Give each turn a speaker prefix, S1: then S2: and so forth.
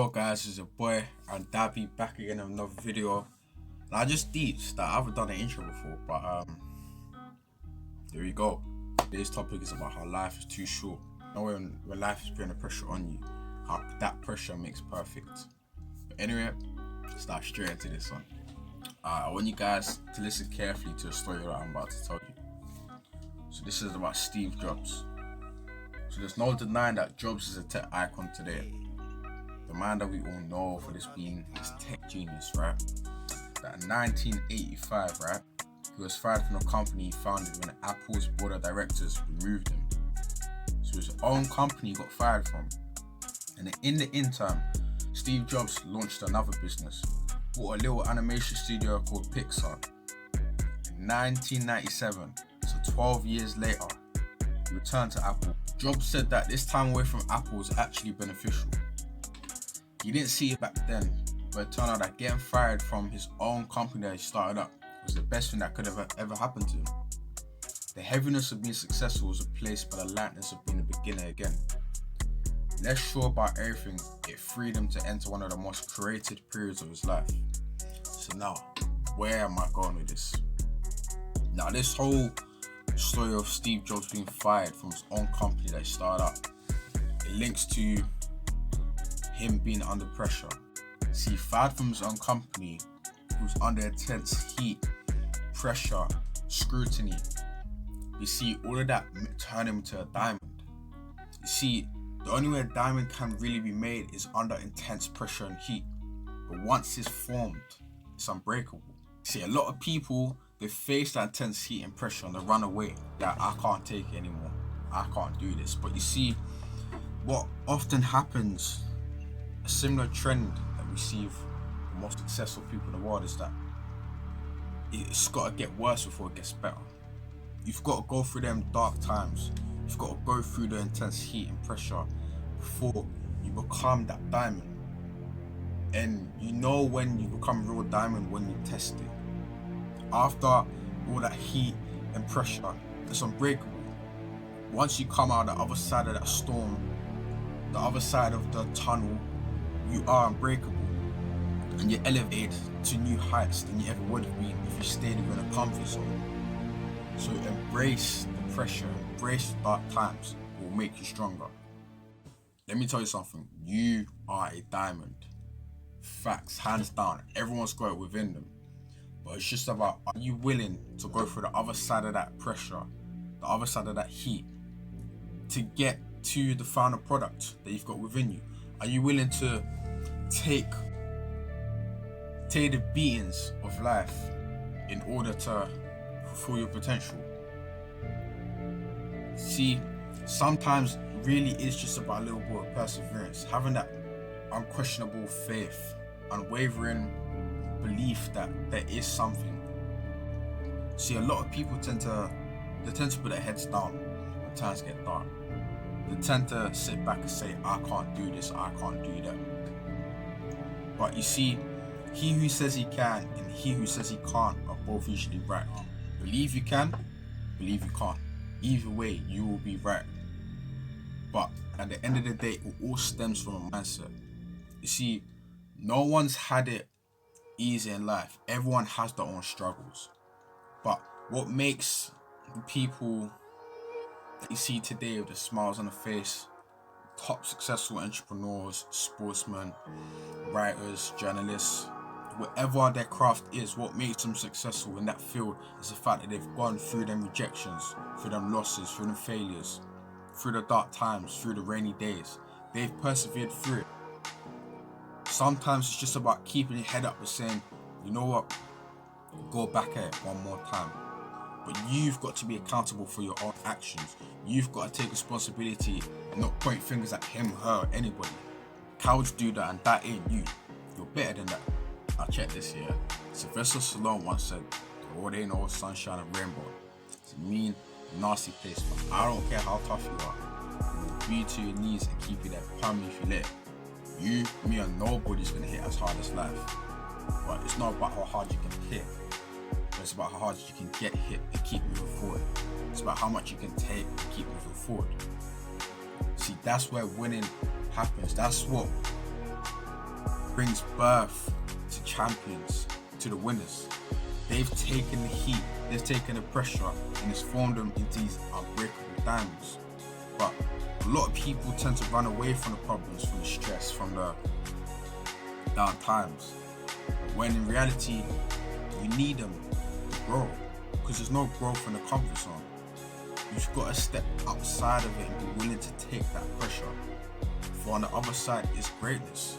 S1: Yo guys, it's your boy and Dabby back again in another video. And I just deeped that I haven't done an intro before, but here we go. Today's topic is about how life is too short. You know when life is putting the pressure on you, how that pressure makes perfect. But anyway, let's start straight into this one. I want you guys to listen carefully to the story that I'm about to tell you. So this is about Steve Jobs. So there's no denying that Jobs is a tech icon today. The man that we all know for this being this tech genius, right? That in 1985, right, he was fired from the company he founded when Apple's board of directors removed him. So his own company he got fired from. And in the interim, Steve Jobs launched another business, bought a little animation studio called Pixar. In 1997, so 12 years later, he returned to Apple. Jobs said that this time away from Apple was actually beneficial. He didn't see it back then, but it turned out that getting fired from his own company that he started up was the best thing that could have ever happened to him. The heaviness of being successful was replaced by the lightness of being a beginner again. Less sure about everything, it freed him to enter one of the most creative periods of his life. So now, where am I going with this? Now this whole story of Steve Jobs being fired from his own company that he started up, it links to him being under pressure. See, fired from his own company, he was under intense heat, pressure, scrutiny. You see, all of that turned him into a diamond. You see, the only way a diamond can really be made is under intense pressure and heat. But once it's formed, it's unbreakable. See, a lot of people, they face that intense heat and pressure and they run away. That I can't take it anymore. I can't do this. But you see, what often happens, a similar trend that we see with the most successful people in the world, is that it's got to get worse before it gets better. You've got to go through them dark times. You've got to go through the intense heat and pressure before you become that diamond. And you know when you become a real diamond when you test it. After all that heat and pressure, it's unbreakable. Once you come out the other side of that storm, the other side of the tunnel, you are unbreakable, and you're elevated to new heights than you ever would have been if you stayed within a comfort zone. So embrace the pressure, embrace the dark times, it will make you stronger. Let me tell you something, you are a diamond. Facts, hands down, everyone's got it within them. But it's just about, are you willing to go through the other side of that pressure, the other side of that heat, to get to the final product that you've got within you? Are you willing to take the beatings of life in order to fulfill your potential? See, sometimes it really is just about a little bit of perseverance, having that unquestionable faith, unwavering belief that there is something. See, a lot of people tend to put their heads down when times get dark. They tend to sit back and say, I can't do this, I can't do that. But you see, he who says he can and he who says he can't are both usually right. Believe you can, believe you can't. Either way, you will be right. But at the end of the day, it all stems from a mindset. You see, no one's had it easy in life. Everyone has their own struggles. But what makes the people that you see today with the smiles on the face, top successful entrepreneurs, sportsmen, writers, journalists, whatever their craft is, what makes them successful in that field is the fact that they've gone through them rejections, through them losses, through them failures, through the dark times, through the rainy days. They've persevered through it. Sometimes it's just about keeping your head up and saying, you know what, go back at it one more time. But you've got to be accountable for your own actions. You've got to take responsibility and not point fingers at him, her, or anybody. Cowards do that and that ain't you. You're better than that. Now check this here. Sylvester Stallone once said, the world ain't all sunshine and rainbow. It's a mean, nasty place, but I don't care how tough you are. It will beat you to your knees and keep you there permanently if you let it. You, me, and nobody's gonna hit as hard as life. But it's not about how hard you can hit. It's about how hard you can get hit and keep moving forward. It's about how much you can take and keep moving forward. See, that's where winning happens. That's what brings birth to champions, to the winners. They've taken the heat, they've taken the pressure, and it's formed them into these unbreakable diamonds. But a lot of people tend to run away from the problems, from the stress, from the down times. But when in reality, you need them to grow, because there's no growth in the comfort zone. You've got to step outside of it and be willing to take that pressure. For on the other side is greatness.